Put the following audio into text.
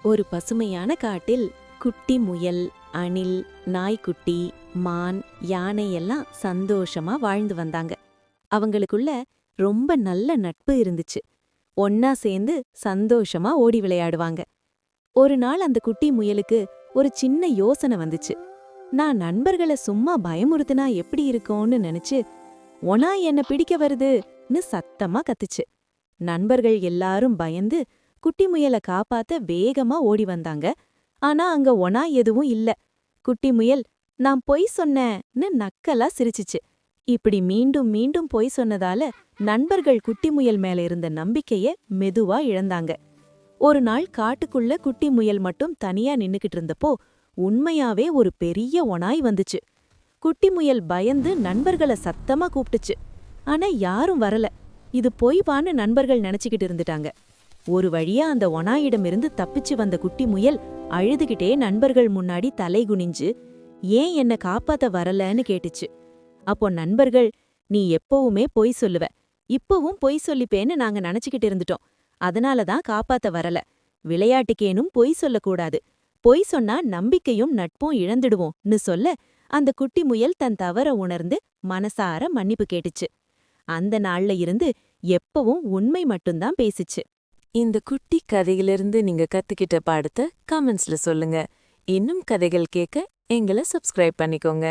ஒரு பசுமையான காட்டில் குட்டி முயல், அணில், நாய்க்குட்டி, மான், யானை எல்லாம் சந்தோஷமா வாழ்ந்து வந்தாங்க. அவங்களுக்குள்ள ரொம்ப நல்ல நட்பு இருந்துச்சு. ஒன்னா சேர்ந்து சந்தோஷமா ஓடி விளையாடுவாங்க. ஒரு நாள் அந்த குட்டி முயலுக்கு ஒரு சின்ன யோசனை வந்துச்சு. நான் நண்பர்களை சும்மா பயமுறுத்துனா எப்படி இருக்கும்னு நினைச்சு ஒனா என்ன பிடிக்க வருதுன்னு சத்தமா கத்துச்சு. நண்பர்கள் எல்லாரும் பயந்து குட்டி முயலை காப்பாத்த வேகமா ஓடி வந்தாங்க. ஆனா அங்க ஒனா எதுவும் இல்ல. குட்டி முயல் நான் பொய் சொன்னேன்னு நக்கலா சிரிச்சுச்சு. இப்படி மீண்டும் மீண்டும் பொய் சொன்னதால நண்பர்கள் குட்டி முயல் மேல இருந்த நம்பிக்கைய மெதுவா இழந்தாங்க. ஒரு நாள் காட்டுக்குள்ள குட்டி முயல் மட்டும் தனியா நின்னுக்கிட்டு இருந்தப்போ உண்மையாவே ஒரு பெரிய ஒனாய் வந்துச்சு. குட்டி முயல் பயந்து நண்பர்களை சத்தமா கூப்பிட்டுச்சு. ஆனா யாரும் வரல. இது பொய்வான்னு நண்பர்கள் நினைச்சுக்கிட்டு இருந்துட்டாங்க. ஒரு வழியா அந்த ஒனாயிடமிருந்து தப்பிச்சு வந்த குட்டி முயல் அழுதுகிட்டே நண்பர்கள் முன்னாடி தலை குனிஞ்சு ஏன் என்ன காப்பாத்த வரலன்னு கேட்டுச்சு. அப்போ நண்பர்கள், நீ எப்பவுமே பொய் சொல்லுவ, இப்பவும் பொய் சொல்லிப்பேன்னு நாங்க நினைச்சுக்கிட்டு இருந்துட்டோம், அதனாலதான் காப்பாத்த வரல. விளையாட்டுக்கேனும் பொய் சொல்லக்கூடாது, பொய் சொன்னா நம்பிக்கையும் நட்பும் இழந்துடுவோம்னு சொல்ல அந்த குட்டி முயல் தன் தவற உணர்ந்து மனசார மன்னிப்பு கேட்டுச்சு. அந்த நாள்ல இருந்து எப்பவும் உண்மை மட்டும்தான் பேசிச்சு. இந்த குட்டி கதையிலிருந்து நீங்க கத்துக்கிட்ட பாடத்தை கமெண்ட்ஸ்ல சொல்லுங்க. இன்னும் கதைகள் கேட்க எங்களை சப்ஸ்கிரைப் பண்ணிக்கோங்க.